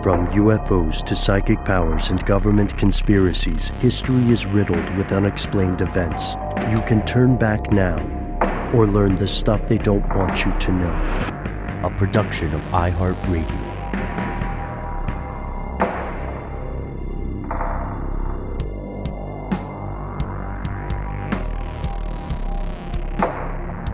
From UFOs to psychic powers and government conspiracies, history is riddled with unexplained events. You can turn back now or learn the stuff they don't want you to know. A production of iHeartRadio.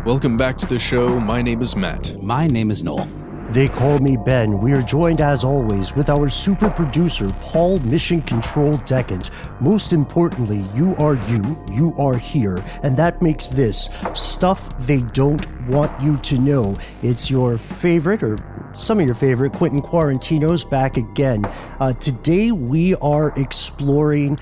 Welcome back to the show. My name is Matt. My name is Noel. They call me Ben. We are joined, as always, with our super producer, Paul Mission Control Decant. Most importantly, you are here, and that makes this Stuff They Don't Want You to Know. It's your favorite, or some of your favorite, Quentin Quarantino's back again. Today we are exploring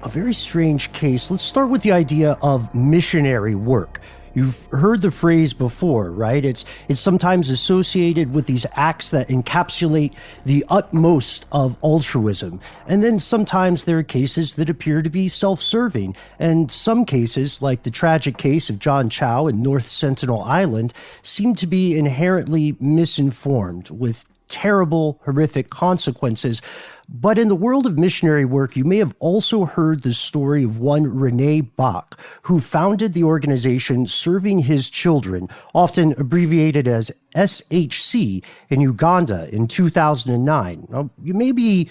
a very strange case. Let's start with the idea of missionary work. You've heard the phrase before, right? It's sometimes associated with these acts that encapsulate the utmost of altruism. And then sometimes there are cases that appear to be self-serving. And some cases, like the tragic case of John Chow in North Sentinel Island, seem to be inherently misinformed with terrible, horrific consequences. But in the world of missionary work, you may have also heard the story of one Renee Bach, who founded the organization Serving His Children, often abbreviated as SHC, in Uganda in 2009. Now, you may be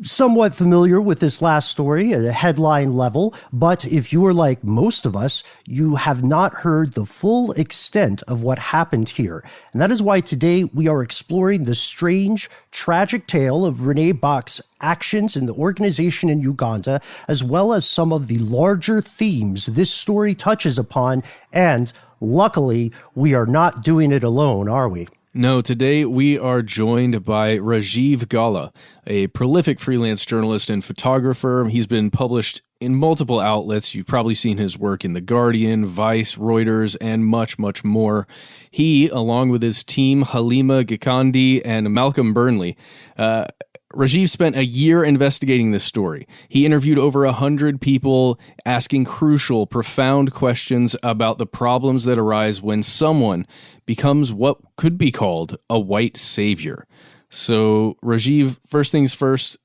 somewhat familiar with this last story at a headline level, but if you are like most of us, you have not heard the full extent of what happened here. And that is why today we are exploring the strange, tragic tale of Renee Bach's actions in the organization in Uganda, as well as some of the larger themes this story touches upon. And luckily, we are not doing it alone, are we? No, today we are joined by Rajiv Golla, a prolific freelance journalist and photographer. He's been published in multiple outlets. You've probably seen his work in The Guardian, Vice, Reuters, and much, much more. He, along with his team, Halima Gikandi and Malcolm Burnley, Rajiv spent a year investigating this story. He interviewed over 100 people, asking crucial, profound questions about the problems that arise when someone becomes what could be called a white savior. So, Rajiv, first things first,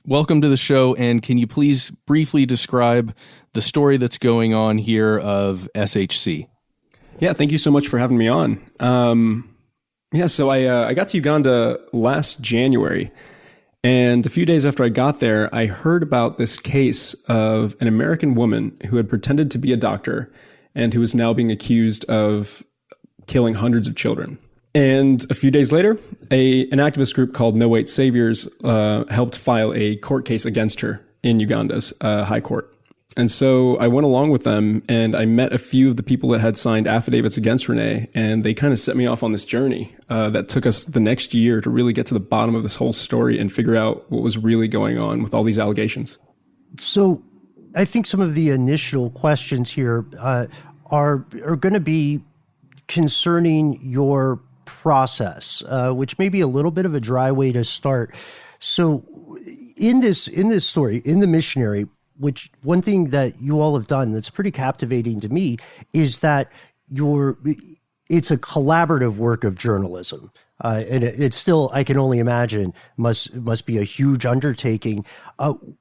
welcome to the show, and can you please briefly describe the story that's going on here of SHC? Yeah, thank you so much for having me on. So I got to Uganda last January. And a few days after I got there, I heard about this case of an American woman who had pretended to be a doctor and who was now being accused of killing hundreds of children. And a few days later, an activist group called No White Saviors helped file a court case against her in Uganda's high court. And so I went along with them, and I met a few of the people that had signed affidavits against Renee, and they kind of set me off on this journey that took us the next year to really get to the bottom of this whole story and figure out what was really going on with all these allegations. So I think some of the initial questions here are going to be concerning your process, which may be a little bit of a dry way to start. So in this story, in the Missionary, which one thing that you all have done that's pretty captivating to me is that it's a collaborative work of journalism. And it's still, I can only imagine, must be a huge undertaking.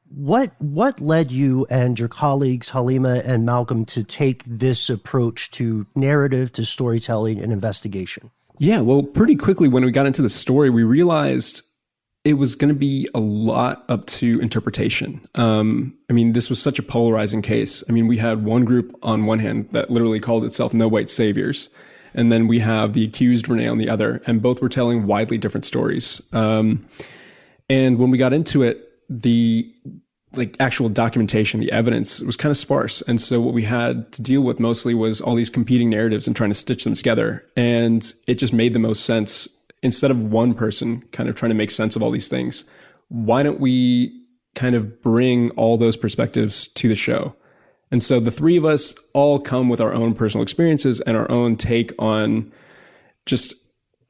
What led you and your colleagues, Halima and Malcolm, to take this approach to narrative, to storytelling and investigation? Yeah, well, pretty quickly when we got into the story, we realized it was going to be a lot up to interpretation. This was such a polarizing case. We had one group on one hand that literally called itself No White Saviors. And then we have the accused Renee on the other, and both were telling widely different stories. And when we got into it, the actual documentation, the evidence was kind of sparse. And so what we had to deal with mostly was all these competing narratives and trying to stitch them together. And it just made the most sense. Instead of one person kind of trying to make sense of all these things, why don't we kind of bring all those perspectives to the show? And so the three of us all come with our own personal experiences and our own take on just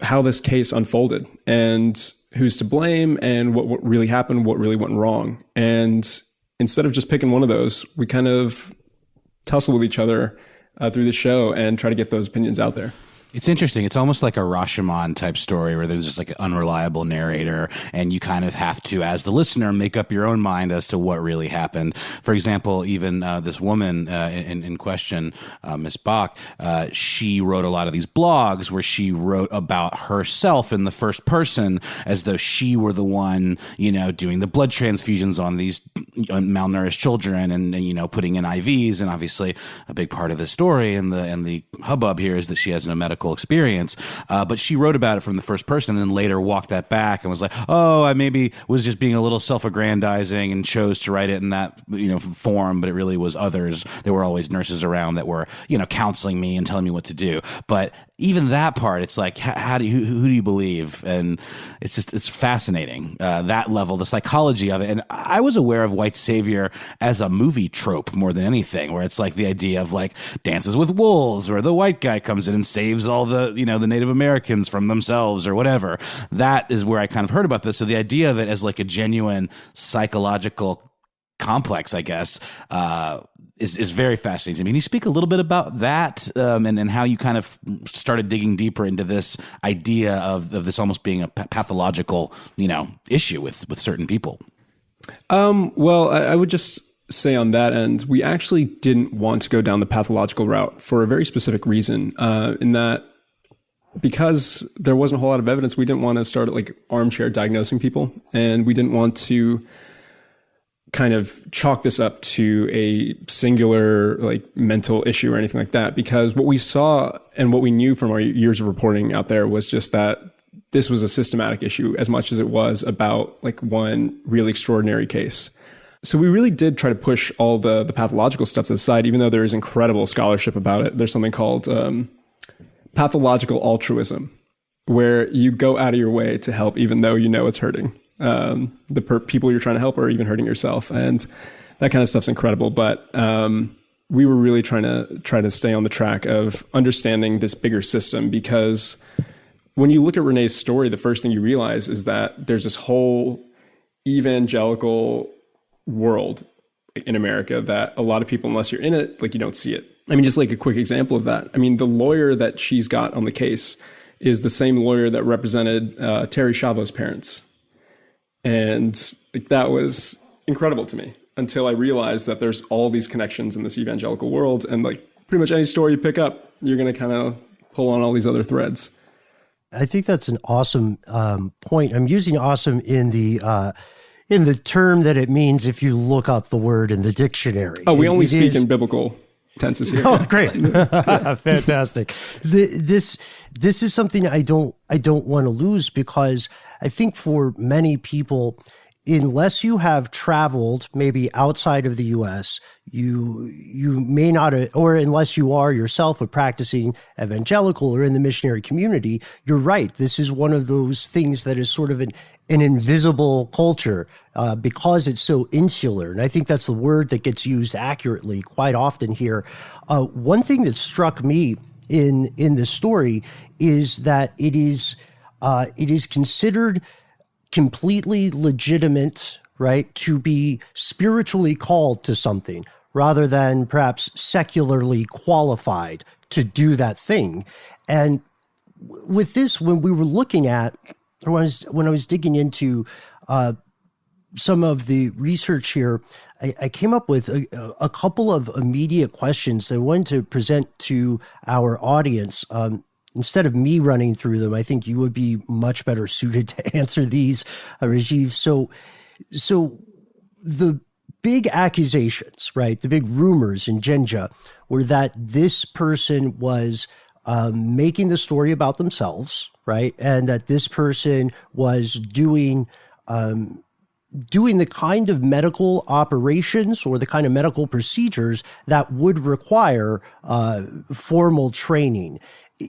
how this case unfolded and who's to blame and what really happened, what really went wrong. And instead of just picking one of those, we kind of tussle with each other through the show and try to get those opinions out there. It's interesting. It's almost like a Rashomon type story where there's just like an unreliable narrator, and you kind of have to, as the listener, make up your own mind as to what really happened. For example, even this woman in question, Miss Bach, she wrote a lot of these blogs where she wrote about herself in the first person as though she were the one, doing the blood transfusions on these malnourished children and putting in IVs. And obviously a big part of the story and the hubbub here is that she has no medical experience, but she wrote about it from the first person and then later walked that back and was like, I maybe was just being a little self-aggrandizing and chose to write it in that form, but it really was others. There were always nurses around that were counseling me and telling me what to do. But even that part, it's like, who do you believe? And it's fascinating, that level, the psychology of it. And I was aware of white savior as a movie trope more than anything, where it's like the idea of like Dances with Wolves, where the white guy comes in and saves all the, the Native Americans from themselves or whatever. That is where I kind of heard about this. So the idea of it as like a genuine psychological complex, I guess, is very fascinating. I mean, you speak a little bit about that and how you kind of started digging deeper into this idea of this almost being a pathological, issue with certain people. Well, I would just say on that end, we actually didn't want to go down the pathological route for a very specific reason, in that because there wasn't a whole lot of evidence, we didn't want to start like armchair diagnosing people, and we didn't want to kind of chalk this up to a singular like mental issue or anything like that, because what we saw and what we knew from our years of reporting out there was just that this was a systematic issue as much as it was about like one really extraordinary case. So we really did try to push all the pathological stuff to the side, even though there is incredible scholarship about it. There's something called pathological altruism, where you go out of your way to help even though it's hurting the people you're trying to help, or even hurting yourself, and that kind of stuff's incredible. But we were really trying to stay on the track of understanding this bigger system, because when you look at Renee's story, the first thing you realize is that there's this whole evangelical world in America that a lot of people, unless you're in it, like you don't see it. I mean, just like a quick example of that. I mean, the lawyer that she's got on the case is the same lawyer that represented Terry Schiavo's parents. And like, that was incredible to me until I realized that there's all these connections in this evangelical world. And like pretty much any story you pick up, you're going to kind of pull on all these other threads. I think that's an awesome point. I'm using awesome in the term that it means if you look up the word in the dictionary. Oh, we only speak in biblical tenses here. Oh, great. Fantastic. This is something I don't want to lose, because I think for many people, unless you have traveled maybe outside of the U.S., you may not, or unless you are yourself a practicing evangelical or in the missionary community, you're right. This is one of those things that is sort of an invisible culture because it's so insular. And I think that's the word that gets used accurately quite often here. One thing that struck me in this story is that it is considered completely legitimate, right, to be spiritually called to something rather than perhaps secularly qualified to do that thing. And with this, when we were looking at, or when I was digging into some of the research here, I came up with a couple of immediate questions that I wanted to present to our audience. Instead of me running through them, I think you would be much better suited to answer these, Rajiv. So the big accusations, right, the big rumors in Jinja were that this person was making the story about themselves, right, and that this person was doing the kind of medical operations or the kind of medical procedures that would require formal training.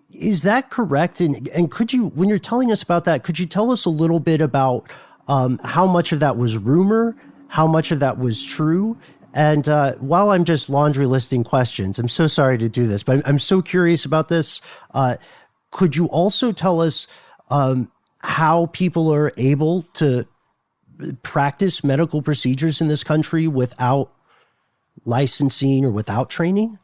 Is that correct? And could you, when you're telling us about that, could you tell us a little bit about how much of that was rumor, how much of that was true? And while I'm just laundry listing questions, I'm so sorry to do this, but I'm so curious about this. Could you also tell us how people are able to practice medical procedures in this country without licensing or without training?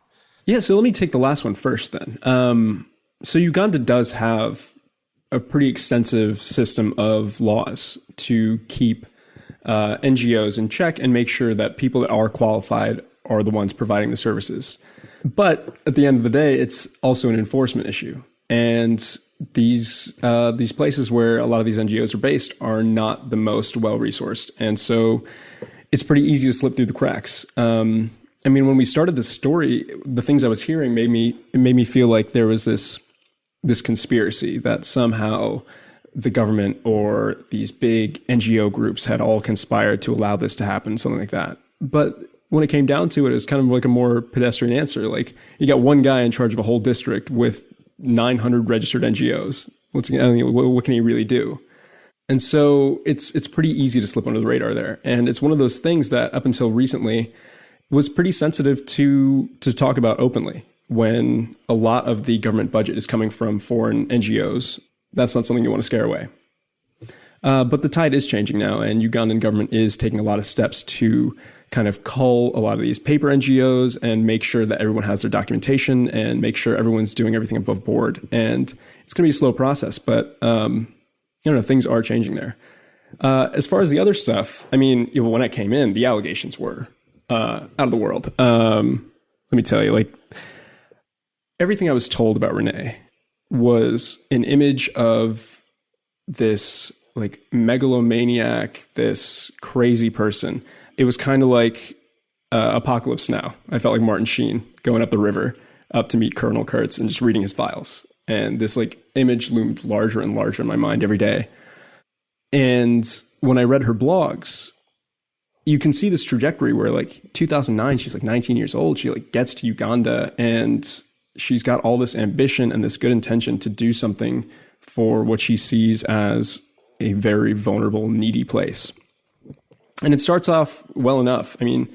Yeah, so let me take the last one first then. So Uganda does have a pretty extensive system of laws to keep NGOs in check and make sure that people that are qualified are the ones providing the services. But at the end of the day, it's also an enforcement issue. And these places where a lot of these NGOs are based are not the most well-resourced. And so it's pretty easy to slip through the cracks. I mean, when we started this story, the things I was hearing made me feel like there was this conspiracy that somehow the government or these big NGO groups had all conspired to allow this to happen, something like that. But when it came down to it was kind of like a more pedestrian answer. Like, you got one guy in charge of a whole district with 900 registered NGOs. What can he really do? And so it's pretty easy to slip under the radar there. And it's one of those things that up until recently was pretty sensitive to talk about openly. When a lot of the government budget is coming from foreign NGOs, that's not something you want to scare away. But the tide is changing now, and Ugandan government is taking a lot of steps to kind of cull a lot of these paper NGOs and make sure that everyone has their documentation and make sure everyone's doing everything above board. And it's going to be a slow process, but things are changing there. As far as the other stuff, I mean, when I came in, the allegations were out of the world. Let me tell you, like, everything I was told about Renee was an image of this like megalomaniac, this crazy person. It was kind of like Apocalypse Now. I felt like Martin Sheen going up the river up to meet Colonel Kurtz and just reading his files. And this like image loomed larger and larger in my mind every day. And when I read her blogs, you can see this trajectory where like 2009, she's like 19 years old. She like gets to Uganda and she's got all this ambition and this good intention to do something for what she sees as a very vulnerable, needy place. And it starts off well enough. I mean,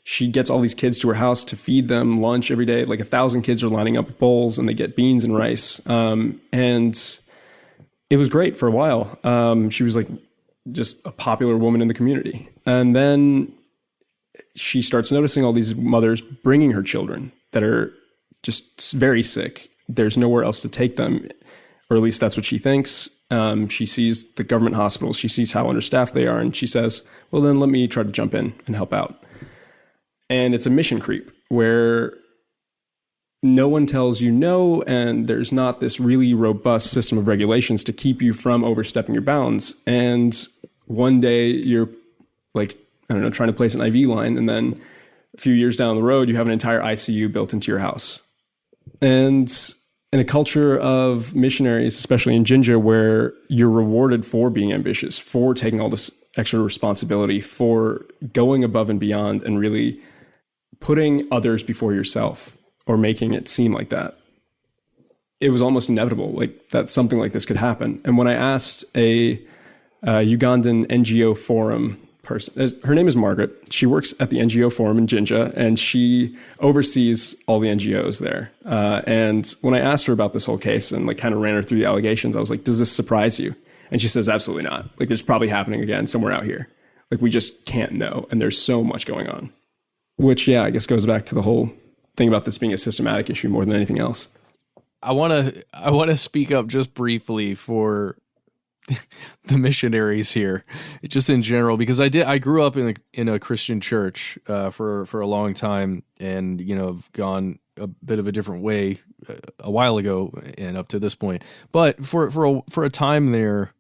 she gets all these kids to her house to feed them lunch every day. Like 1,000 kids are lining up with bowls and they get beans and rice. And it was great for a while. She was like just a popular woman in the community. And then she starts noticing all these mothers bringing her children that are just very sick. There's nowhere else to take them, or at least that's what she thinks. She sees the government hospitals. She sees how understaffed they are. And she says, well, then let me try to jump in and help out. And it's a mission creep where no one tells you no, and there's not this really robust system of regulations to keep you from overstepping your bounds. And one day you're like, I don't know, trying to place an IV line, and then a few years down the road, you have an entire ICU built into your house. And in a culture of missionaries, especially in Jinja, where you're rewarded for being ambitious, for taking all this extra responsibility, for going above and beyond and really putting others before yourself, or making it seem like that, it was almost inevitable, like that something like this could happen. And when I asked a Ugandan NGO forum person, her name is Margaret. She works at the NGO forum in Jinja, and she oversees all the NGOs there. And when I asked her about this whole case and like kind of ran her through the allegations, I was like, does this surprise you? And she says, absolutely not. Like, there's probably happening again somewhere out here. Like, we just can't know. And there's so much going on, which, yeah, I guess goes back to the whole thing about this being a systematic issue more than anything else. I want to speak up just briefly for the missionaries here, just in general, because I grew up in a Christian church for a long time, and have gone a bit of a different way a while ago and up to this point. But for a time there,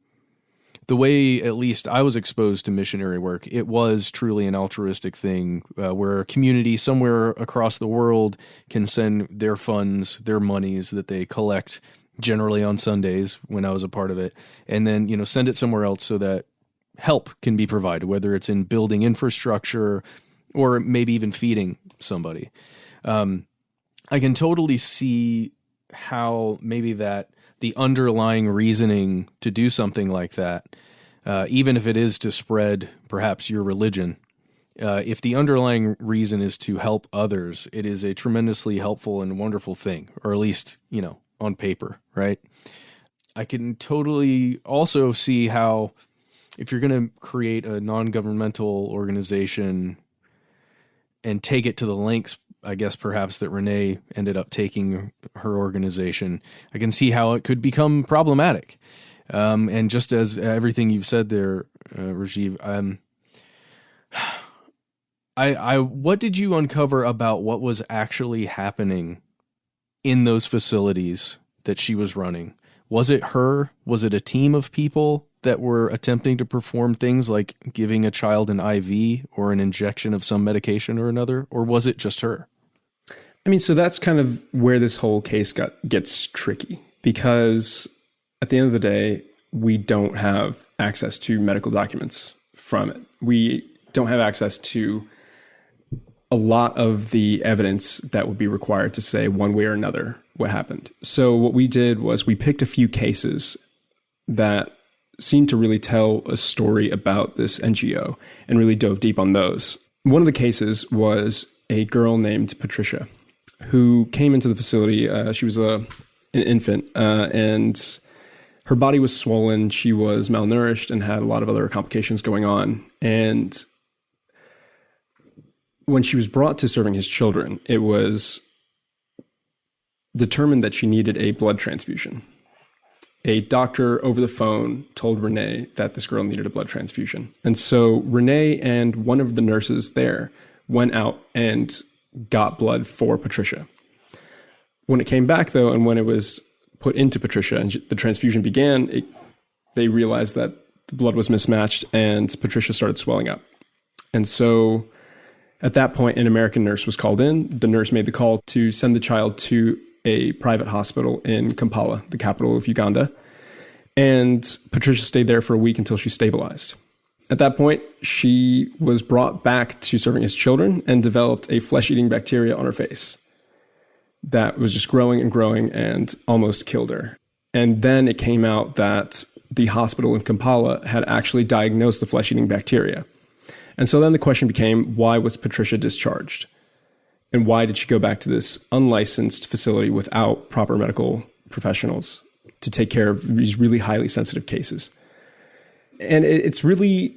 the way at least I was exposed to missionary work, it was truly an altruistic thing where a community somewhere across the world can send their funds, their monies that they collect generally on Sundays when I was a part of it, and then, send it somewhere else so that help can be provided, whether it's in building infrastructure or maybe even feeding somebody. I can totally see how maybe that the underlying reasoning to do something like that, even if it is to spread perhaps your religion, if the underlying reason is to help others, it is a tremendously helpful and wonderful thing, or at least, on paper, right? I can totally also see how if you're going to create a non-governmental organization and take it to the lengths I guess perhaps that Renee ended up taking her organization, I can see how it could become problematic. And just as everything you've said there, Rajiv, what did you uncover about what was actually happening in those facilities that she was running? Was it her? Was it a team of people that were attempting to perform things like giving a child an IV or an injection of some medication or another? Or was it just her? I mean, so that's kind of where this whole case gets tricky, because at the end of the day, we don't have access to medical documents from it. We don't have access to a lot of the evidence that would be required to say one way or another what happened. So what we did was we picked a few cases that seemed to really tell a story about this NGO and really dove deep on those. One of the cases was a girl named Patricia who came into the facility. She was an infant, and her body was swollen. She was malnourished and had a lot of other complications going on. And when she was brought to Serving His Children, it was determined that she needed a blood transfusion. A doctor over the phone told Renee that this girl needed a blood transfusion. And so Renee and one of the nurses there went out and got blood for Patricia. When it came back, though, and when it was put into Patricia and the transfusion began, they realized that the blood was mismatched and Patricia started swelling up. And so at that point, an American nurse was called in. The nurse made the call to send the child to a private hospital in Kampala, the capital of Uganda. And Patricia stayed there for a week until she stabilized. At that point, she was brought back to Serving His Children and developed a flesh-eating bacteria on her face that was just growing and growing and almost killed her. And then it came out that the hospital in Kampala had actually diagnosed the flesh-eating bacteria. And so then the question became, why was Patricia discharged? And why did she go back to this unlicensed facility without proper medical professionals to take care of these really highly sensitive cases? And it's really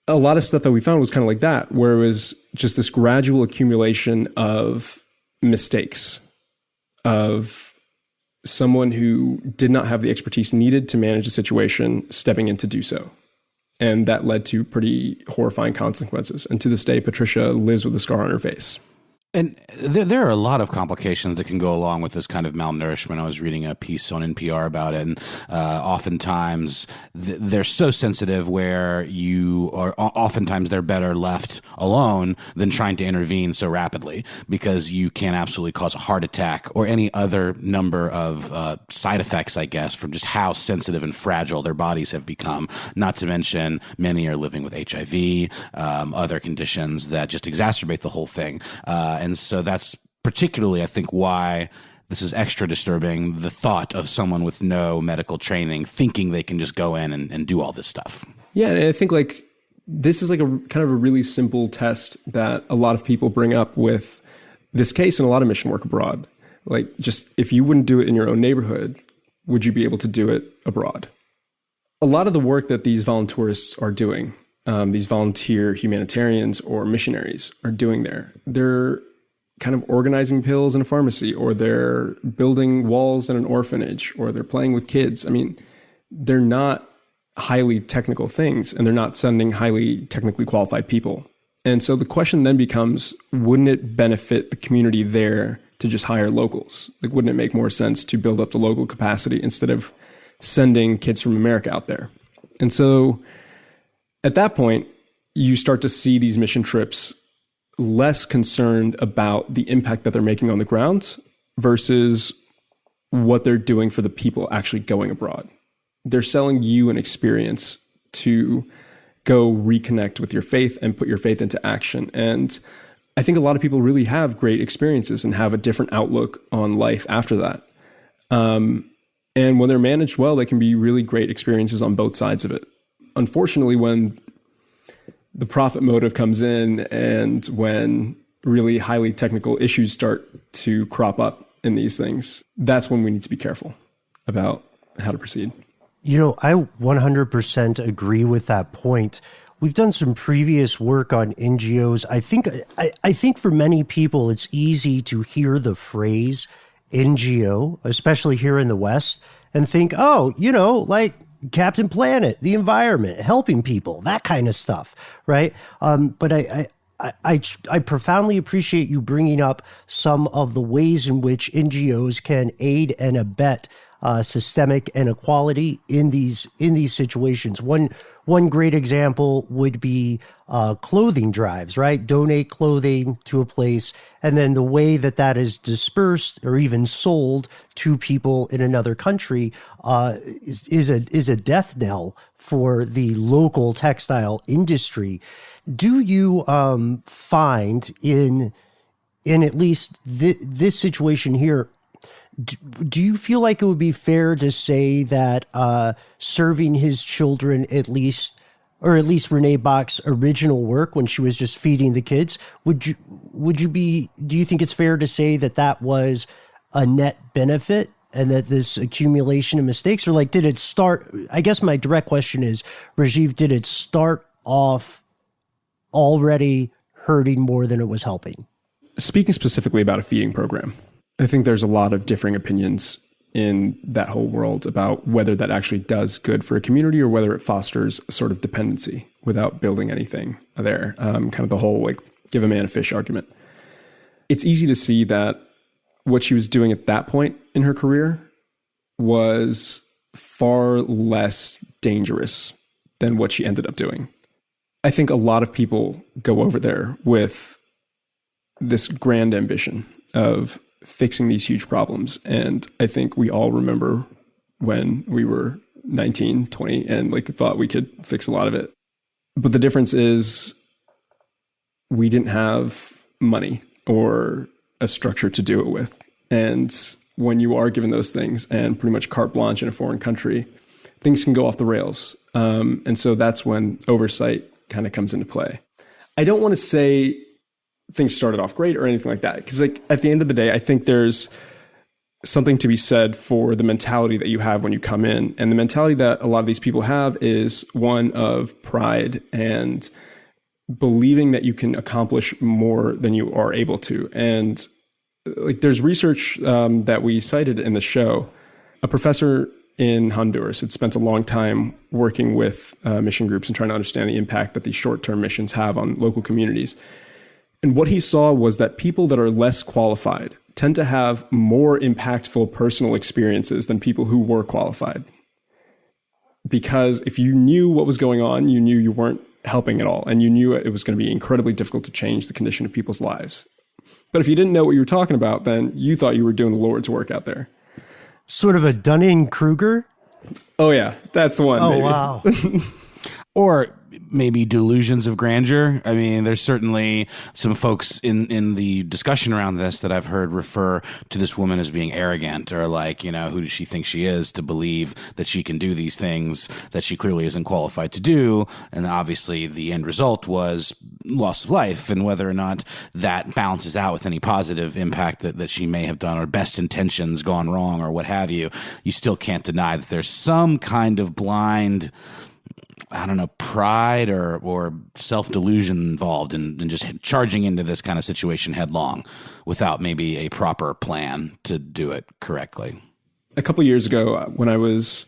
a lot of stuff that we found was kind of like that, where it was just this gradual accumulation of mistakes, of someone who did not have the expertise needed to manage a situation stepping in to do so. And that led to pretty horrifying consequences. And to this day, Patricia lives with a scar on her face. And there are a lot of complications that can go along with this kind of malnourishment. I was reading a piece on NPR about it, and oftentimes they're so sensitive where oftentimes they're better left alone than trying to intervene so rapidly, because you can absolutely cause a heart attack or any other number of side effects, I guess, from just how sensitive and fragile their bodies have become. Not to mention many are living with HIV, other conditions that just exacerbate the whole thing. And so that's particularly, I think, why this is extra disturbing, the thought of someone with no medical training thinking they can just go in and do all this stuff. Yeah, and I think like this is like a kind of a really simple test that a lot of people bring up with this case and a lot of mission work abroad. Like, just if you wouldn't do it in your own neighborhood, would you be able to do it abroad? A lot of the work that these volunteerists are doing, these volunteer humanitarians or missionaries are doing there, they're kind of organizing pills in a pharmacy, or they're building walls in an orphanage, or they're playing with kids. I mean, they're not highly technical things, and they're not sending highly technically qualified people. And so the question then becomes, wouldn't it benefit the community there to just hire locals? Like, wouldn't it make more sense to build up the local capacity instead of sending kids from America out there? And so at that point, you start to see these mission trips less concerned about the impact that they're making on the ground versus what they're doing for the people actually going abroad. They're selling you an experience to go reconnect with your faith and put your faith into action. And I think a lot of people really have great experiences and have a different outlook on life after that. And when they're managed well, they can be really great experiences on both sides of it. Unfortunately, when the profit motive comes in and when really highly technical issues start to crop up in these things, that's when we need to be careful about how to proceed. You know, I 100% agree with that point. we've done some previous work on NGOs. I think for many people, it's easy to hear the phrase NGO, especially here in the West, and think, oh, like Captain Planet, the environment, helping people, that kind of stuff, right? But I profoundly appreciate you bringing up some of the ways in which NGOs can aid and abet systemic inequality in these situations. One great example would be clothing drives, right? Donate clothing to a place, and then the way that is dispersed or even sold to people in another country is a death knell for the local textile industry. Do you find in at least this situation here, do you feel like it would be fair to say that serving his children, at least Renee Bach's original work when she was just feeding the kids, do you think it's fair to say that was a net benefit, and that this accumulation of mistakes, or like, did it start, I guess my direct question is, Rajiv, did it start off already hurting more than it was helping? Speaking specifically about a feeding program, I think there's a lot of differing opinions in that whole world about whether that actually does good for a community or whether it fosters a sort of dependency without building anything there. Kind of the whole, like, give a man a fish argument. It's easy to see that what she was doing at that point in her career was far less dangerous than what she ended up doing. I think a lot of people go over there with this grand ambition of fixing these huge problems. And I think we all remember when we were 19, 20, and like thought we could fix a lot of it. But the difference is we didn't have money or a structure to do it with. And when you are given those things and pretty much carte blanche in a foreign country, things can go off the rails. And so that's when oversight kind of comes into play. I don't want to say things started off great or anything like that, because like at the end of the day, I think there's something to be said for the mentality that you have when you come in. And the mentality that a lot of these people have is one of pride and believing that you can accomplish more than you are able to. And like there's research that we cited in the show. A professor in Honduras had spent a long time working with mission groups and trying to understand the impact that these short-term missions have on local communities. And what he saw was that people that are less qualified tend to have more impactful personal experiences than people who were qualified. Because if you knew what was going on, you knew you weren't helping at all, and you knew it was going to be incredibly difficult to change the condition of people's lives. But if you didn't know what you were talking about, then you thought you were doing the Lord's work out there. Sort of a Dunning-Kruger? Oh, yeah. That's the one. Oh, maybe. Wow. Or maybe delusions of grandeur. I mean, there's certainly some folks in the discussion around this that I've heard refer to this woman as being arrogant, or like, who does she think she is to believe that she can do these things that she clearly isn't qualified to do? And obviously the end result was loss of life, and whether or not that balances out with any positive impact that she may have done, or best intentions gone wrong, or what have you, you still can't deny that there's some kind of blind, I don't know, pride or self-delusion involved in just charging into this kind of situation headlong without maybe a proper plan to do it correctly. A couple of years ago, when I was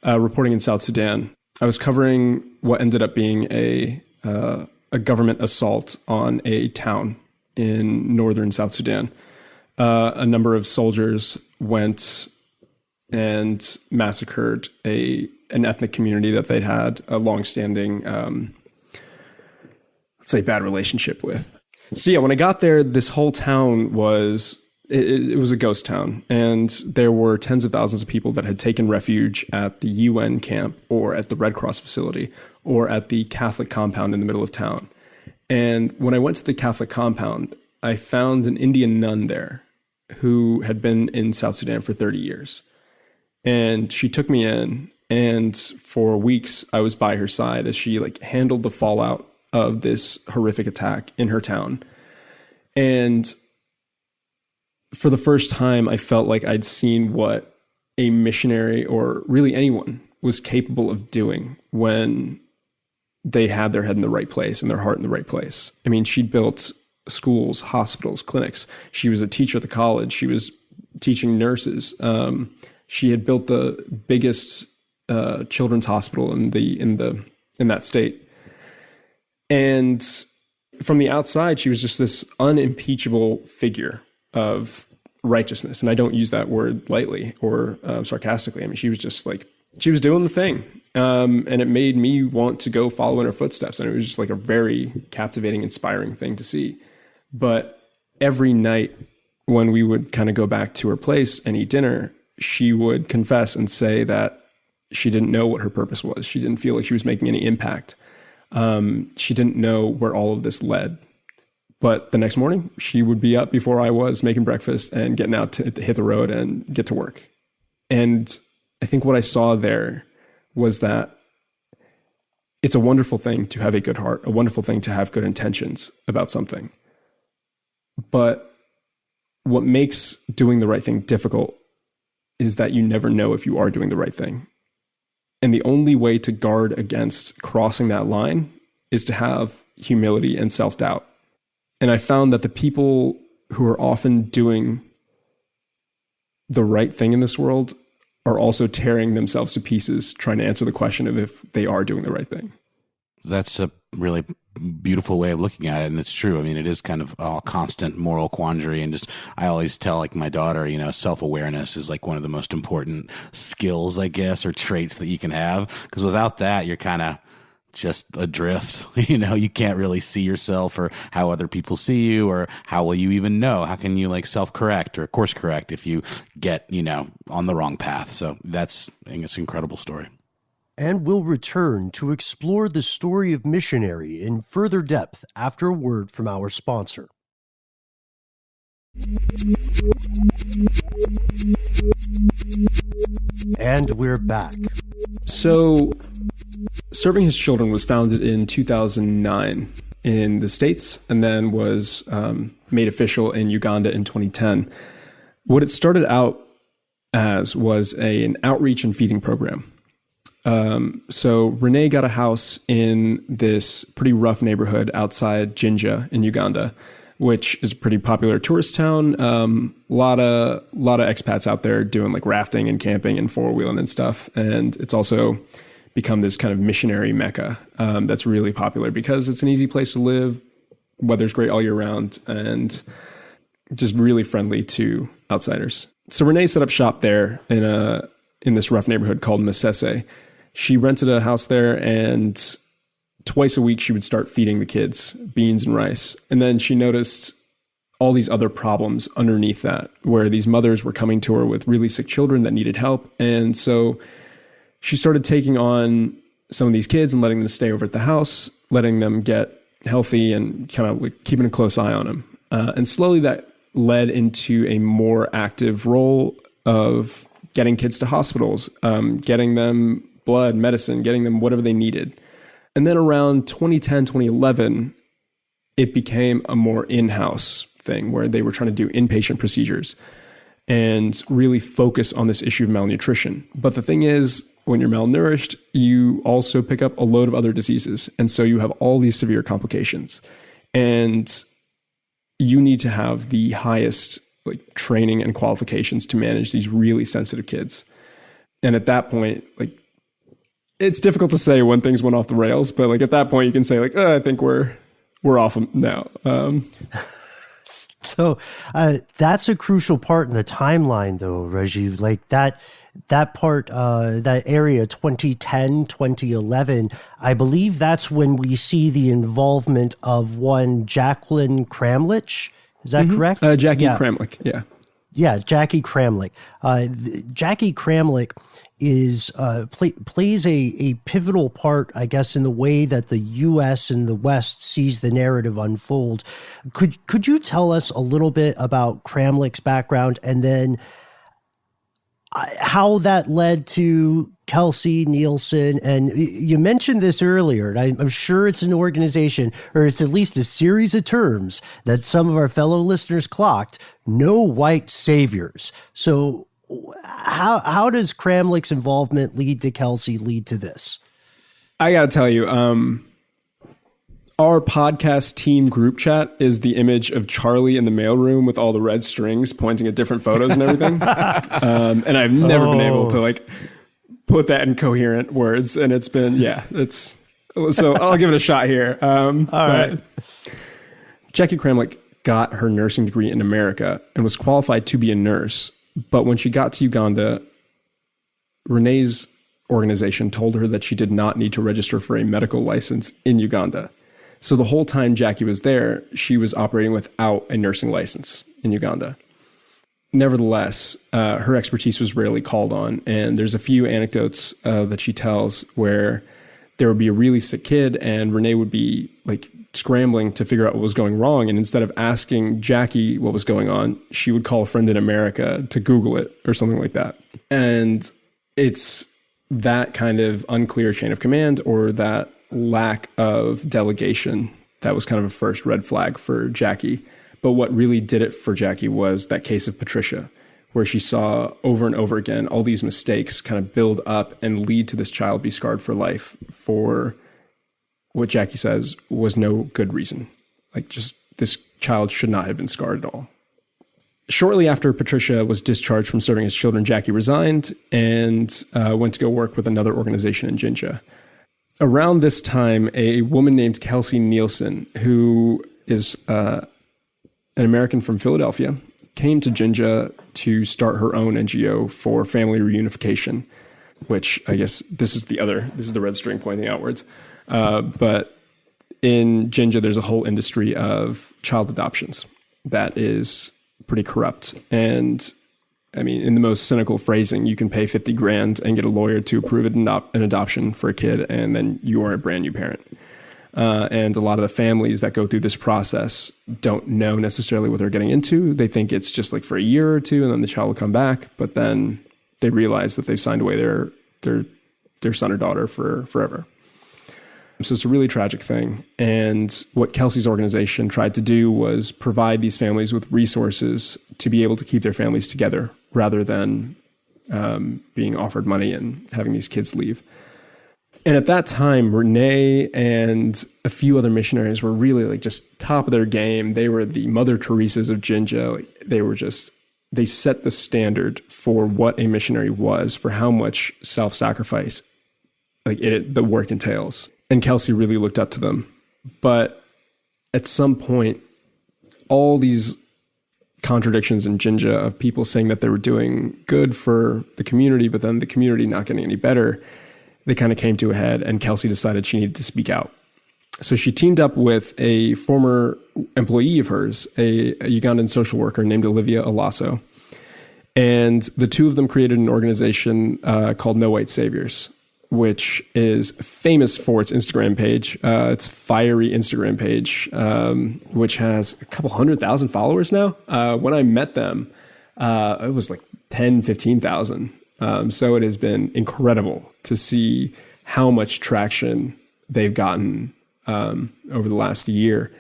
reporting in South Sudan, I was covering what ended up being a government assault on a town in northern South Sudan. A number of soldiers went and massacred an ethnic community that they'd had a longstanding, let's say, bad relationship with. So yeah, when I got there, this whole town was, it was a ghost town. And there were tens of thousands of people that had taken refuge at the UN camp, or at the Red Cross facility, or at the Catholic compound in the middle of town. And when I went to the Catholic compound, I found an Indian nun there who had been in South Sudan for 30 years. And she took me in, and for weeks I was by her side as she handled the fallout of this horrific attack in her town. And for the first time, I felt like I'd seen what a missionary, or really anyone, was capable of doing when they had their head in the right place and their heart in the right place. I mean, she built schools, hospitals, clinics. She was a teacher at the college. She was teaching nurses. She had built the biggest children's hospital in that state. And from the outside, she was just this unimpeachable figure of righteousness. And I don't use that word lightly or sarcastically. I mean, she was just like, she was doing the thing. And it made me want to go follow in her footsteps. And it was just like a very captivating, inspiring thing to see. But every night when we would kind of go back to her place and eat dinner, she would confess and say that she didn't know what her purpose was. She didn't feel like she was making any impact. She didn't know where all of this led. But the next morning, she would be up before I was, making breakfast and getting out to hit the road and get to work. And I think what I saw there was that it's a wonderful thing to have a good heart, a wonderful thing to have good intentions about something. But what makes doing the right thing difficult is that you never know if you are doing the right thing. And the only way to guard against crossing that line is to have humility and self-doubt. And I found that the people who are often doing the right thing in this world are also tearing themselves to pieces, trying to answer the question of if they are doing the right thing. That's a really beautiful way of looking at it. And it's true. I mean, it is kind of a constant moral quandary. And just, I always tell like my daughter, you know, self-awareness is like one of the most important skills, I guess, or traits that you can have. Because without that, you're kind of just adrift. You know, you can't really see yourself or how other people see you, or how will you even know? How can you like self-correct or course correct if you get, you know, on the wrong path? So I think it's an incredible story. And we'll return to explore the story of Missionary in further depth after a word from our sponsor. And we're back. So, Serving His Children was founded in 2009 in the States, and then was made official in Uganda in 2010. What it started out as was an outreach and feeding program. So Renee got a house in this pretty rough neighborhood outside Jinja in Uganda, which is a pretty popular tourist town. Lot of expats out there doing like rafting and camping and four-wheeling and stuff. And it's also become this kind of missionary mecca that's really popular because it's an easy place to live. Weather's great all year round and just really friendly to outsiders. So Renee set up shop there in this rough neighborhood called Masese. She rented a house there, and twice a week she would start feeding the kids beans and rice. And then she noticed all these other problems underneath that, where these mothers were coming to her with really sick children that needed help. And so she started taking on some of these kids and letting them stay over at the house, letting them get healthy and kind of like keeping a close eye on them. And slowly that led into a more active role of getting kids to hospitals, getting them blood, medicine, getting them whatever they needed. And then around 2010, 2011, it became a more in-house thing where they were trying to do inpatient procedures and really focus on this issue of malnutrition. But the thing is, when you're malnourished, you also pick up a load of other diseases. And so you have all these severe complications. And you need to have the highest like training and qualifications to manage these really sensitive kids. And at that point, like, it's difficult to say when things went off the rails, but like at that point you can say like, I think we're off now. So that's a crucial part in the timeline though, Rajiv, like that part, that area 2010, 2011, I believe that's when we see the involvement of one Jacqueline Kramlich. Is that correct? Jackie Kramlich. Yeah. Yeah. Jackie Kramlich. Jackie Kramlich is plays a pivotal part, I guess, in the way that the U.S. and the West sees the narrative unfold. Could you tell us a little bit about Kramlich's background and then how that led to Kelsey Nielsen? And you mentioned this earlier, and I'm sure it's an organization, or it's at least a series of terms that some of our fellow listeners clocked: no white saviors. So how does Kramlich's involvement lead to Kelsey lead to this? I got to tell you, Our podcast team group chat is the image of Charlie in the mailroom with all the red strings pointing at different photos and everything. And I've never been able to like put that in coherent words. And it's been, so I'll give it a shot here. All right. Jackie Kramlich got her nursing degree in America and was qualified to be a nurse. But when she got to Uganda, Renee's organization told her that she did not need to register for a medical license in Uganda. So the whole time Jackie was there, she was operating without a nursing license in Uganda. Nevertheless, her expertise was rarely called on. And there's a few anecdotes that she tells where there would be a really sick kid and Renee would be like scrambling to figure out what was going wrong. And instead of asking Jackie what was going on, she would call a friend in America to Google it or something like that. And it's that kind of unclear chain of command or that lack of delegation that was kind of a first red flag for Jackie. But what really did it for Jackie was that case of Patricia, where she saw over and over again all these mistakes kind of build up and lead to this child be scarred for life for what Jackie says was no good reason. Like, just this child should not have been scarred at all. Shortly after Patricia was discharged from serving as children, Jackie resigned and went to go work with another organization in Jinja. Around this time, a woman named Kelsey Nielsen, who is an American from Philadelphia, came to Jinja to start her own NGO for family reunification, which I guess this is the red string pointing outwards. But in Jinja, there's a whole industry of child adoptions that is pretty corrupt. And I mean, in the most cynical phrasing, you can pay $50,000 and get a lawyer to approve an adoption for a kid, and then you are a brand new parent. And a lot of the families that go through this process don't know necessarily what they're getting into. They think it's just like for a year or two, and then the child will come back. But then they realize that they've signed away their son or daughter for forever. So it's a really tragic thing. And what Kelsey's organization tried to do was provide these families with resources to be able to keep their families together rather than being offered money and having these kids leave. And at that time, Renee and a few other missionaries were really like just top of their game. They were the Mother Teresas of Jinja. They set the standard for what a missionary was, for how much self-sacrifice the work entails. And Kelsey really looked up to them. But at some point, all these contradictions in Jinja of people saying that they were doing good for the community, but then the community not getting any better, they kind of came to a head, and Kelsey decided she needed to speak out. So she teamed up with a former employee of hers, a Ugandan social worker named Olivia Alaso. And the two of them created an organization called No White Saviors, which is famous for its Instagram page. It's fiery Instagram page, which has a couple 100,000 followers now. When I met them, it was like 10, 15,000. So it has been incredible to see how much traction they've gotten over the last year.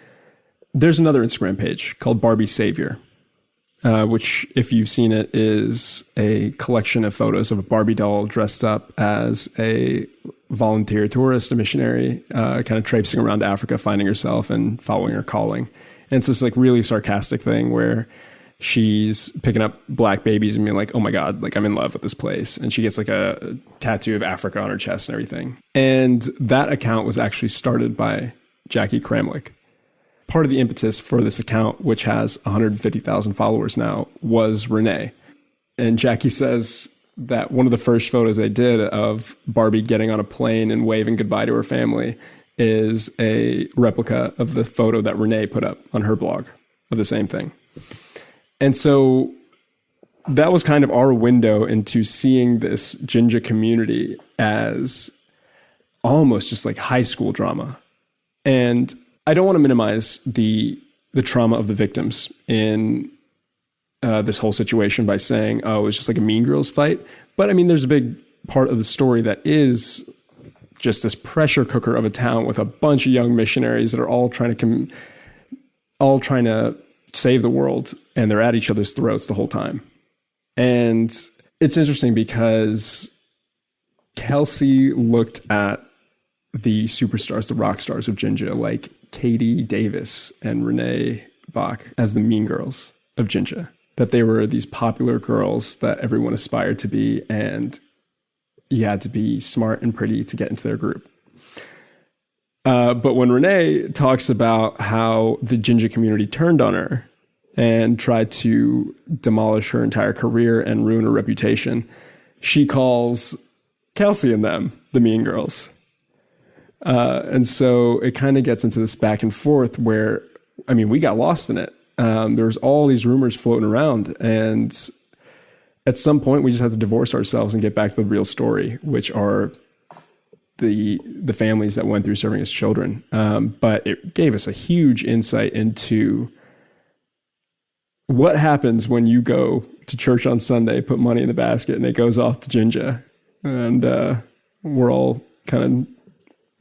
There's another Instagram page called Barbie Savior, which, if you've seen it, is a collection of photos of a Barbie doll dressed up as a volunteer tourist, a missionary, kind of traipsing around Africa, finding herself and following her calling. And it's this like really sarcastic thing where she's picking up black babies and being like, oh my God, like I'm in love with this place. And she gets like a tattoo of Africa on her chest and everything. And that account was actually started by Jackie Kramlich. Part of the impetus for this account, which has 150,000 followers now, was Renee. And Jackie says that one of the first photos they did of Barbie getting on a plane and waving goodbye to her family is a replica of the photo that Renee put up on her blog of the same thing. And so that was kind of our window into seeing this Jinja community as almost just like high school drama. And I don't want to minimize the trauma of the victims in this whole situation by saying, oh, it was just like a Mean Girls fight. But I mean, there's a big part of the story that is just this pressure cooker of a town with a bunch of young missionaries that are all trying to save the world, and they're at each other's throats the whole time. And it's interesting because Kelsey looked at the superstars, the rock stars of Jinja, like Katie Davis and Renee Bach as the mean girls of Jinja. That they were these popular girls that everyone aspired to be, and you had to be smart and pretty to get into their group. But when Renee talks about how the Jinja community turned on her and tried to demolish her entire career and ruin her reputation, she calls Kelsey and them the mean girls. And so it kind of gets into this back and forth where, I mean, we got lost in it. There's all these rumors floating around, and at some point we just have to divorce ourselves and get back to the real story, which are the families that went through serving as children. But it gave us a huge insight into what happens when you go to church on Sunday, put money in the basket, and it goes off to Jinja. And we're all kind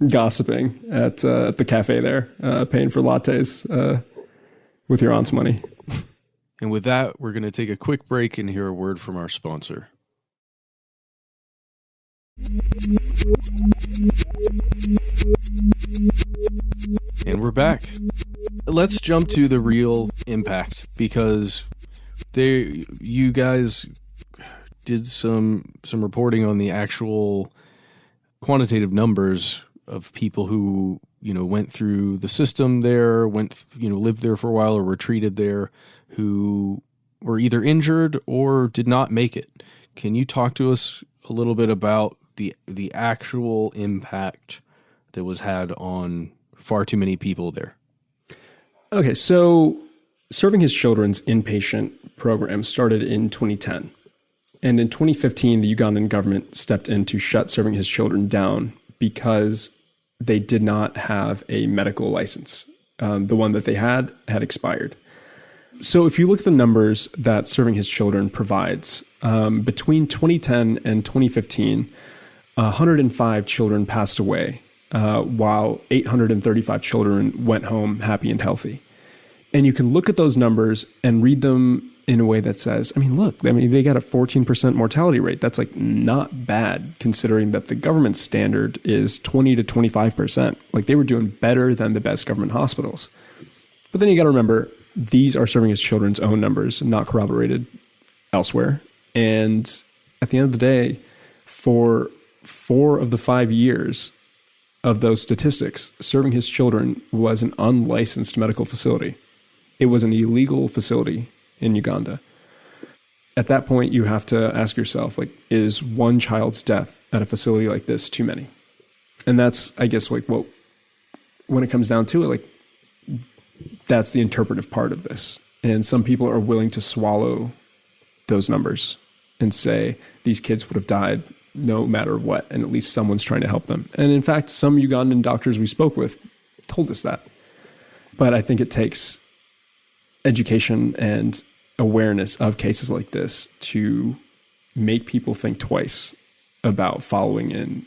of gossiping at the cafe there, paying for lattes with your aunt's money. And with that, we're going to take a quick break and hear a word from our sponsor. And we're back. Let's jump to the real impact, because you guys did some reporting on the actual quantitative numbers of people who, went through the system there, lived there for a while or were treated there, who were either injured or did not make it. Can you talk to us a little bit about the actual impact that was had on far too many people there? Okay, so Serving His Children's inpatient program started in 2010. And in 2015, the Ugandan government stepped in to shut Serving His Children down because they did not have a medical license. The one that they had expired. So if you look at the numbers that Serving His Children provides, between 2010 and 2015, 105 children passed away, while 835 children went home happy and healthy. And you can look at those numbers and read them in a way that says, they got a 14% mortality rate. That's like not bad, considering that the government standard is 20 to 25%. Like, they were doing better than the best government hospitals. But then you got to remember, these are Serving His Children's own numbers, not corroborated elsewhere. And at the end of the day, for 4 of the 5 years of those statistics, Serving His Children was an unlicensed medical facility. It was an illegal facility in Uganda. At that point, you have to ask yourself, is one child's death at a facility like this too many? And that's, I guess, when it comes down to it, that's the interpretive part of this. And some people are willing to swallow those numbers and say these kids would have died no matter what, and at least someone's trying to help them. And in fact, some Ugandan doctors we spoke with told us that. But I think it takes education and awareness of cases like this to make people think twice about following in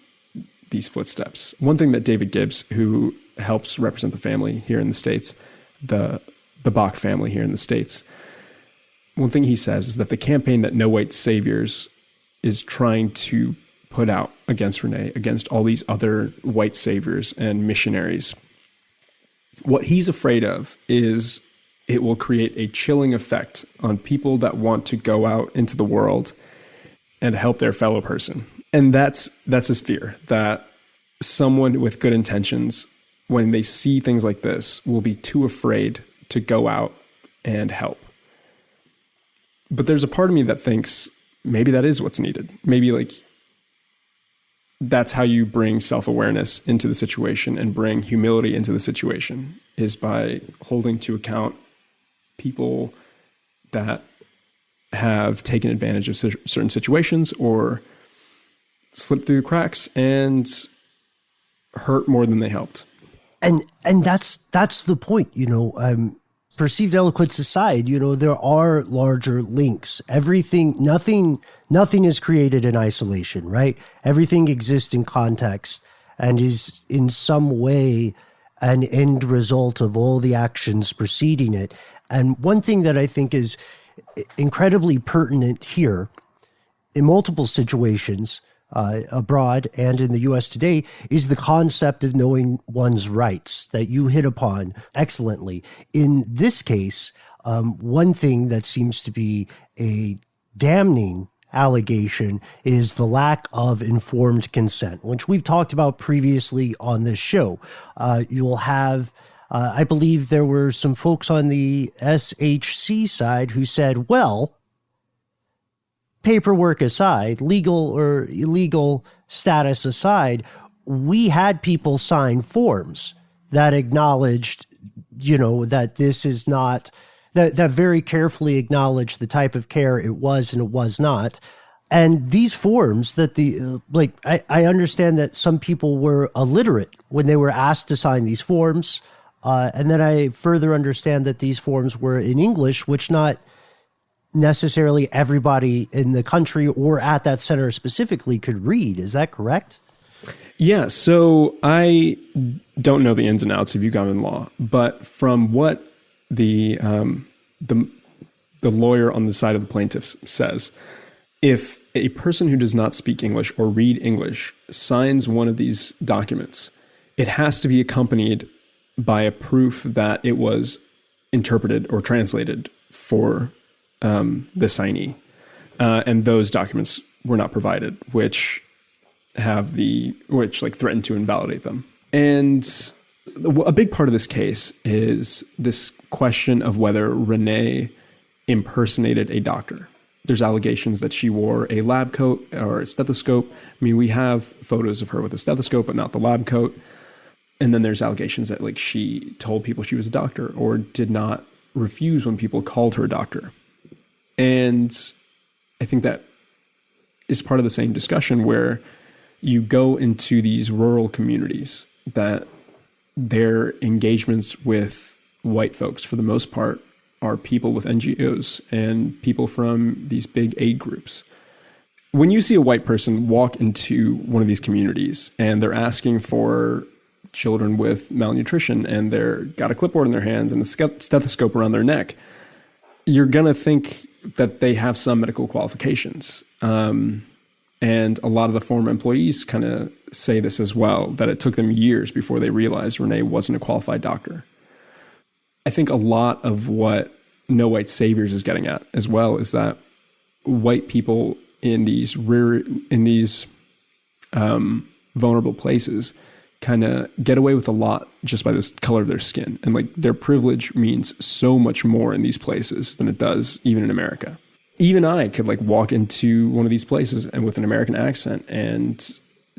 these footsteps. One thing that David Gibbs, who helps represent the family here in the States, the Bach family here in the States, one thing he says is that the campaign that No White Saviors is trying to put out against Renee, against all these other white saviors and missionaries, what he's afraid of is it will create a chilling effect on people that want to go out into the world and help their fellow person. And that's his fear, that someone with good intentions, when they see things like this, will be too afraid to go out and help. But there's a part of me that thinks maybe that is what's needed. Maybe that's how you bring self-awareness into the situation and bring humility into the situation, is by holding to account people that have taken advantage of certain situations or slipped through the cracks and hurt more than they helped. And that's the point, perceived eloquence aside, there are larger links. Nothing is created in isolation, right? Everything exists in context and is in some way an end result of all the actions preceding it. And one thing that I think is incredibly pertinent here, in multiple situations, abroad and in the U.S. today is the concept of knowing one's rights that you hit upon excellently. In this case, one thing that seems to be a damning allegation is the lack of informed consent, which we've talked about previously on this show. You'll have, I believe there were some folks on the SHC side who said, well, paperwork aside, legal or illegal status aside, we had people sign forms that acknowledged, that this is not, that very carefully acknowledged the type of care it was and it was not. And these forms that I understand that some people were illiterate when they were asked to sign these forms. And then I further understand that these forms were in English, which not necessarily everybody in the country or at that center specifically could read. Is that correct? Yeah. So I don't know the ins and outs of Ugandan law, but from what the lawyer on the side of the plaintiffs says, if a person who does not speak English or read English signs one of these documents, it has to be accompanied by a proof that it was interpreted or translated for the signee. And those documents were not provided, which threaten to invalidate them. And a big part of this case is this question of whether Renee impersonated a doctor. There's allegations that she wore a lab coat or a stethoscope. I mean, we have photos of her with a stethoscope, but not the lab coat. And then there's allegations that she told people she was a doctor or did not refuse when people called her a doctor. And I think that is part of the same discussion where you go into these rural communities that their engagements with white folks, for the most part, are people with NGOs and people from these big aid groups. When you see a white person walk into one of these communities and they're asking for children with malnutrition and they've got a clipboard in their hands and a stethoscope around their neck, you're going to think that they have some medical qualifications. And a lot of the former employees kind of say this as well, that it took them years before they realized Renee wasn't a qualified doctor. I think a lot of what No White Saviors is getting at as well is that white people in these vulnerable places kind of get away with a lot just by the color of their skin. And their privilege means so much more in these places than it does even in America. Even I could walk into one of these places and with an American accent and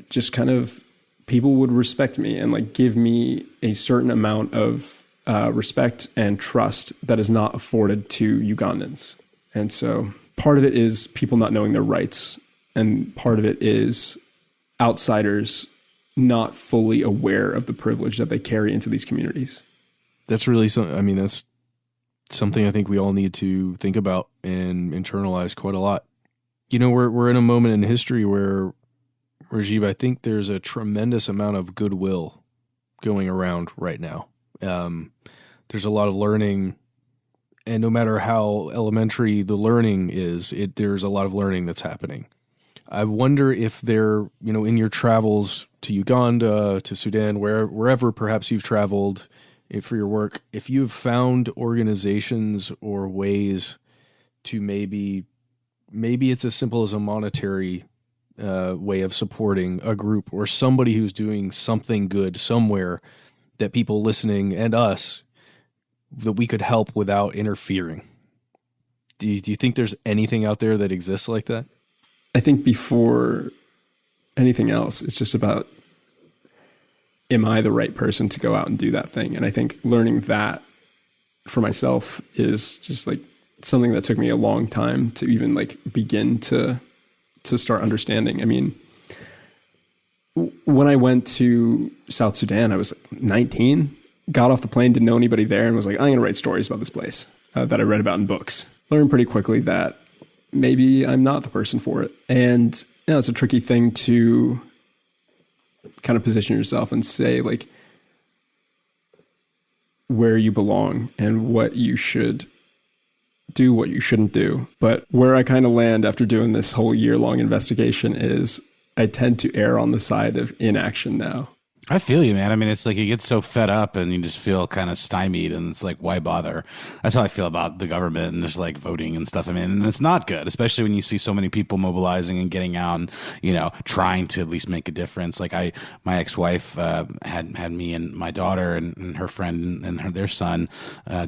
just kind of people would respect me and give me a certain amount of respect and trust that is not afforded to Ugandans. And so part of it is people not knowing their rights, and part of it is outsiders not fully aware of the privilege that they carry into these communities. That's really that's something I think we all need to think about and internalize quite a lot. We're in a moment in history where, Rajiv, I think there's a tremendous amount of goodwill going around right now. There's a lot of learning, and no matter how elementary the learning is, there's a lot of learning that's happening. I wonder if there, in your travels to Uganda, to Sudan, wherever perhaps you've traveled for your work, if you've found organizations or ways to maybe it's as simple as a monetary way of supporting a group or somebody who's doing something good somewhere that people listening and us, that we could help without interfering. Do you think there's anything out there that exists like that? I think before anything else, it's just about, am I the right person to go out and do that thing? And I think learning that for myself is just something that took me a long time to even begin to start understanding. I mean, when I went to South Sudan, I was 19, got off the plane, didn't know anybody there, and was I'm going to write stories about this place that I read about in books. Learned pretty quickly that maybe I'm not the person for it. And it's a tricky thing to kind of position yourself and say where you belong and what you should do, what you shouldn't do. But where I kind of land after doing this whole year-long investigation is tend to err on the side of inaction now. I feel you, man. I mean, it's like you get so fed up and you just feel kind of stymied, and it's like, why bother? That's how I feel about the government and just like voting and stuff. I mean, and it's not good, especially when you see so many people mobilizing and getting out and, you know, trying to at least make a difference. Like my ex-wife had me and my daughter and her friend and their son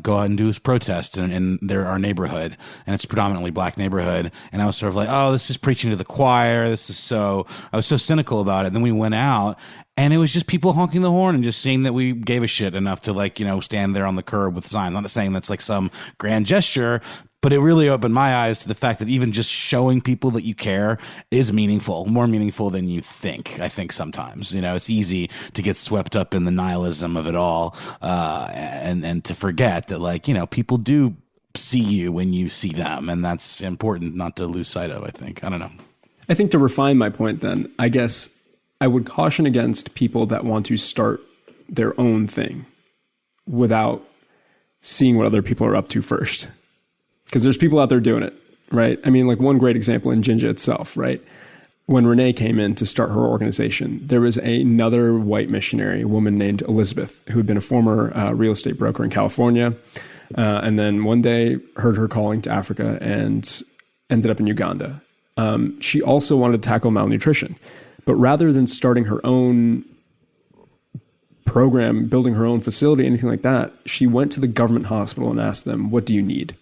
go out and do this protest in our neighborhood, and it's a predominantly black neighborhood. And I was sort of like, oh, this is preaching to the choir. I was so cynical about it. Then we went out, and it was just people honking the horn and just seeing that we gave a shit enough to, like, you know, stand there on the curb with signs. I'm not saying that's like some grand gesture, but it really opened my eyes to the fact that even just showing people that you care is meaningful, more meaningful than you think. I think sometimes, you know, it's easy to get swept up in the nihilism of it all, and to forget that, like, you know, people do see you when you see them, and that's important not to lose sight of, I think. I don't know. I think to refine my point then, I guess I would caution against people that want to start their own thing without seeing what other people are up to first. Because there's people out there doing it, right? I mean, like one great example in Jinja itself, right? When Renee came in to start her organization, there was another white missionary, a woman named Elizabeth, who had been a former real estate broker in California. And then one day heard her calling to Africa and ended up in Uganda. She also wanted to tackle malnutrition. But rather than starting her own program, building her own facility, anything like that, she went to the government hospital and asked them, what do you need?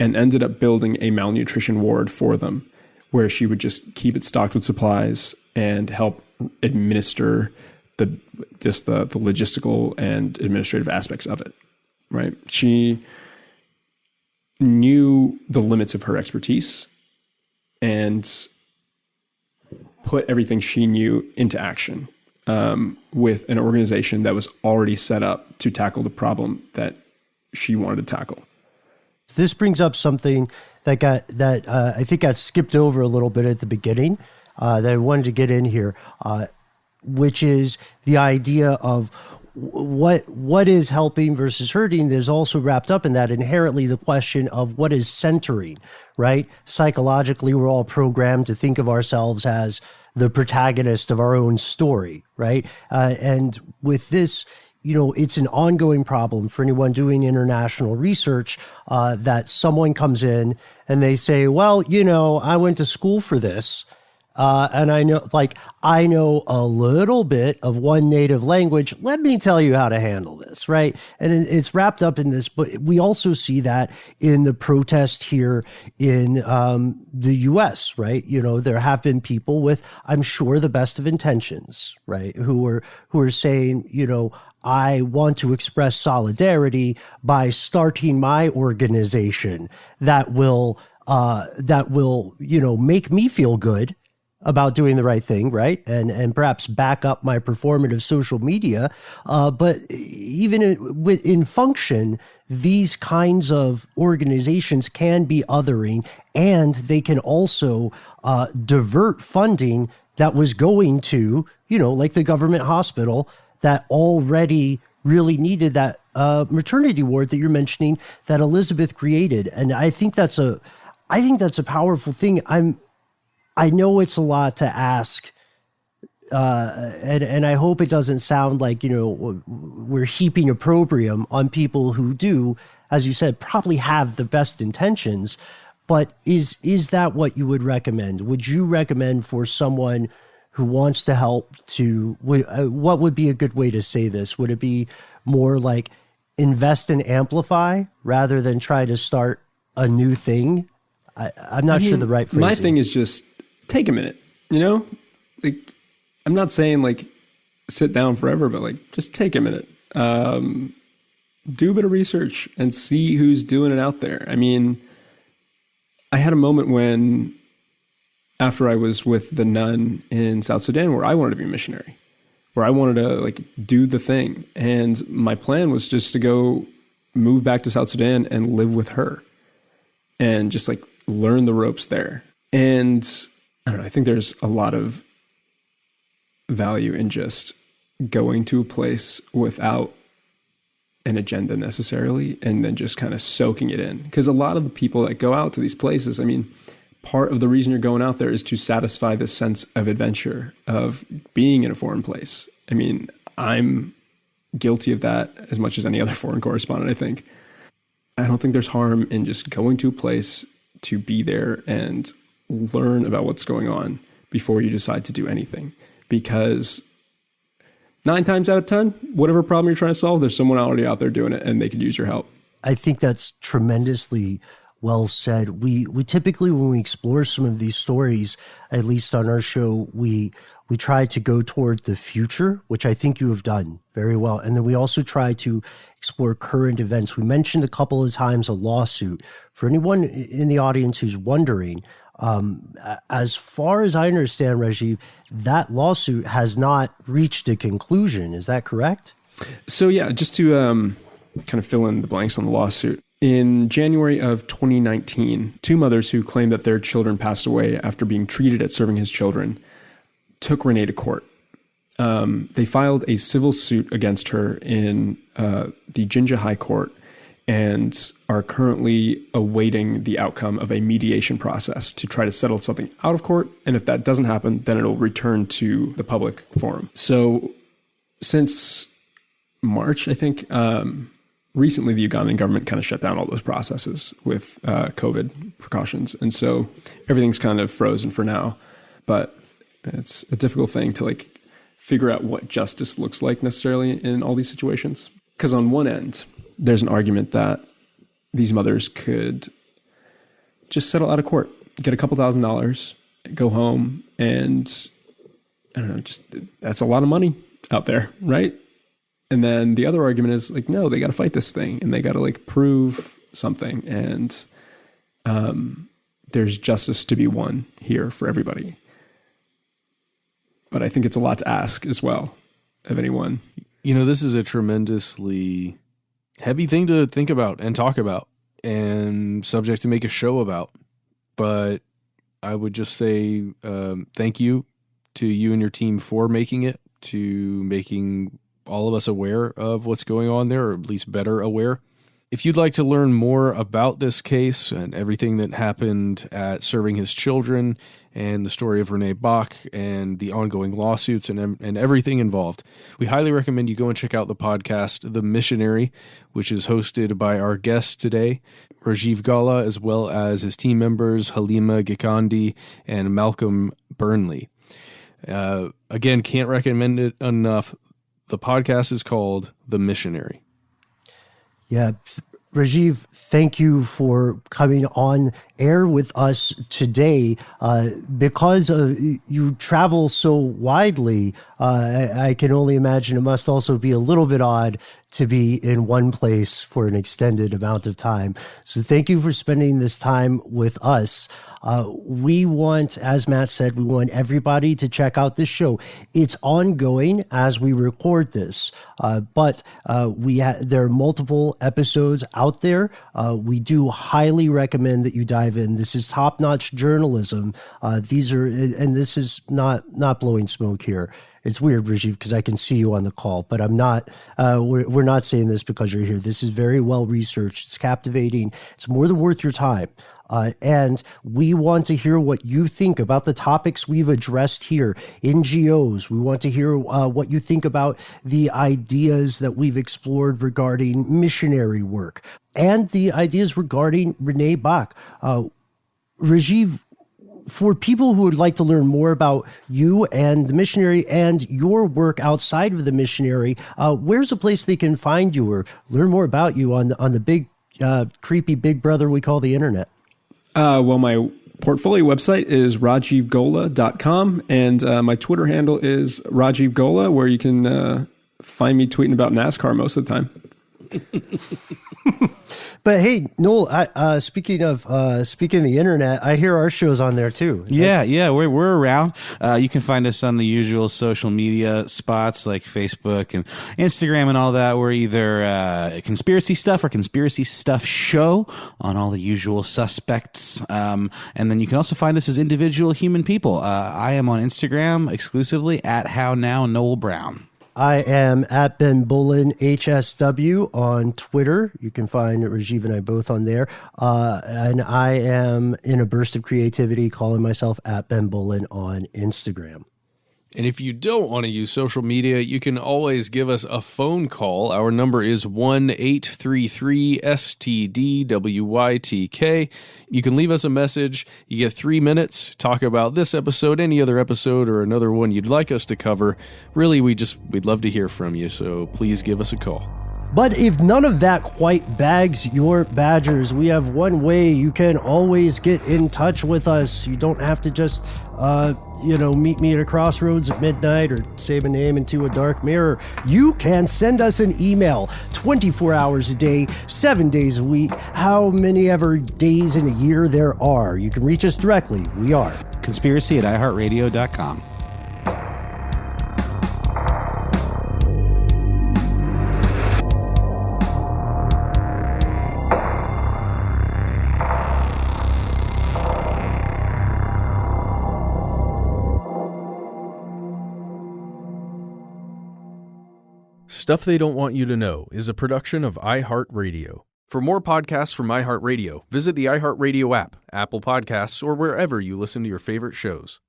And ended up building a malnutrition ward for them, where she would just keep it stocked with supplies and help administer the logistical and administrative aspects of it, right? She knew the limits of her expertise and put everything she knew into action with an organization that was already set up to tackle the problem that she wanted to tackle. This brings up something that I think got skipped over a little bit at the beginning that I wanted to get in here, which is the idea of what is helping versus hurting. There's also wrapped up in that inherently the question of what is centering, right? Psychologically, we're all programmed to think of ourselves as the protagonist of our own story, right? And with this, you know, it's an ongoing problem for anyone doing international research, that someone comes in and they say, well, you know, I went to school for this. And I know a little bit of one native language. Let me tell you how to handle this, right? And it's wrapped up in this, but we also see that in the protest here in the U.S., right? You know, there have been people with, I'm sure, the best of intentions, right? Who are saying, you know, I want to express solidarity by starting my organization that will, you know, make me feel good about doing the right thing, right? And perhaps back up my performative social media. But even in function, these kinds of organizations can be othering, and they can also divert funding that was going to, you know, like the government hospital that already really needed that maternity ward that you're mentioning that Elizabeth created. And I think that's a powerful thing. I know it's a lot to ask, and I hope it doesn't sound like, you know, we're heaping opprobrium on people who do, as you said, probably have the best intentions. But is that what you would recommend? Would you recommend for someone who wants to help to, what would be a good way to say this? Would it be more like invest and amplify rather than try to start a new thing? I'm not sure the right phrasing. My thing is just take a minute, you know? Like, I'm not saying like sit down forever, but like just take a minute. Do a bit of research and see who's doing it out there. I mean, I had a moment when, after I was with the nun in South Sudan, where I wanted to be a missionary, where I wanted to like do the thing. And my plan was just to go move back to South Sudan and live with her and just like learn the ropes there. And I don't know, I think there's a lot of value in just going to a place without an agenda necessarily, and then just kind of soaking it in. Because a lot of the people that go out to these places, I mean, part of the reason you're going out there is to satisfy the sense of adventure, of being in a foreign place. I mean, I'm guilty of that as much as any other foreign correspondent, I think. I don't think there's harm in just going to a place to be there and learn about what's going on before you decide to do anything. Because 9 times out of 10, whatever problem you're trying to solve, there's someone already out there doing it and they could use your help. I think that's tremendously well said. We typically, when we explore some of these stories, at least on our show, we try to go toward the future, which I think you have done very well. And then we also try to explore current events. We mentioned a couple of times a lawsuit. For anyone in the audience who's wondering, as far as I understand, Rajiv, that lawsuit has not reached a conclusion. Is that correct? So yeah, just to kind of fill in the blanks on the lawsuit. In January of 2019, 2 mothers who claimed that their children passed away after being treated at Serving His Children took Renee to court. They filed a civil suit against her in the Jinja High Court and are currently awaiting the outcome of a mediation process to try to settle something out of court. And if that doesn't happen, then it'll return to the public forum. So since March, I think, recently the Ugandan government kind of shut down all those processes with COVID precautions. And so everything's kind of frozen for now. But it's a difficult thing to figure out what justice looks like necessarily in all these situations. Because on one end, there's an argument that these mothers could just settle out of court, get a couple $1,000s, go home, and I don't know, just that's a lot of money out there, right? And then the other argument is no, they got to fight this thing and they got to prove something. And there's justice to be won here for everybody. But I think it's a lot to ask as well of anyone. This is a tremendously heavy thing to think about and talk about and subject to make a show about. But I would just say thank you to you and your team for making it, to making all of us aware of what's going on there, or at least better aware. If you'd like to learn more about this case and everything that happened at Serving His Children and the story of Renee Bach and the ongoing lawsuits and everything involved, we highly recommend you go and check out the podcast, The Missionary, which is hosted by our guest today, Rajiv Golla, as well as his team members, Halima Gikandi and Malcolm Burnley. Again, can't recommend it enough. The podcast is called The Missionary. Yeah. Rajiv, thank you for coming on air with us today. Because you travel so widely, I can only imagine it must also be a little bit odd to be in one place for an extended amount of time. So thank you for spending this time with us. We want, as Matt said, we want everybody to check out this show. It's ongoing as we record this, but there are multiple episodes out there. We do highly recommend that you dive in. This is top-notch journalism. This is not blowing smoke here. It's weird, Rajiv, because I can see you on the call, but I'm not. We're not saying this because you're here. This is very well researched. It's captivating. It's more than worth your time. And we want to hear what you think about the topics we've addressed here. NGOs, we want to hear what you think about the ideas that we've explored regarding missionary work and the ideas regarding Renee Bach. Rajiv, for people who would like to learn more about you and the missionary and your work outside of the missionary, where's a place they can find you or learn more about you on the big, creepy big brother we call the internet? Well, my portfolio website is rajivgolla.com, and my Twitter handle is Rajiv Golla, where you can find me tweeting about NASCAR most of the time. But hey, Noel, speaking of the internet, I hear our show's on there too. Yeah, we're around. You can find us on the usual social media spots like Facebook and Instagram and all that. We're either Conspiracy Stuff or Conspiracy Stuff Show on all the usual suspects. And then you can also find us as individual human people. I am on Instagram exclusively at HowNowNoelBrown. I am at Ben Bullen HSW on Twitter. You can find Rajiv and I both on there. And I am in a burst of creativity calling myself at Ben Bullen on Instagram. And if you don't want to use social media, you can always give us a phone call. Our number is 1-833-STDWYTK. You can leave us a message. You get 3 minutes, talk about this episode, any other episode, or another one you'd like us to cover. Really, we'd love to hear from you, so please give us a call. But if none of that quite bags your Badgers, we have one way you can always get in touch with us. You don't have to just, meet me at a crossroads at midnight or say my name into a dark mirror. You can send us an email 24 hours a day, 7 days a week, how many ever days in a year there are. You can reach us directly. We are conspiracy@iHeartRadio.com. Stuff They Don't Want You to Know is a production of iHeartRadio. For more podcasts from iHeartRadio, visit the iHeartRadio app, Apple Podcasts, or wherever you listen to your favorite shows.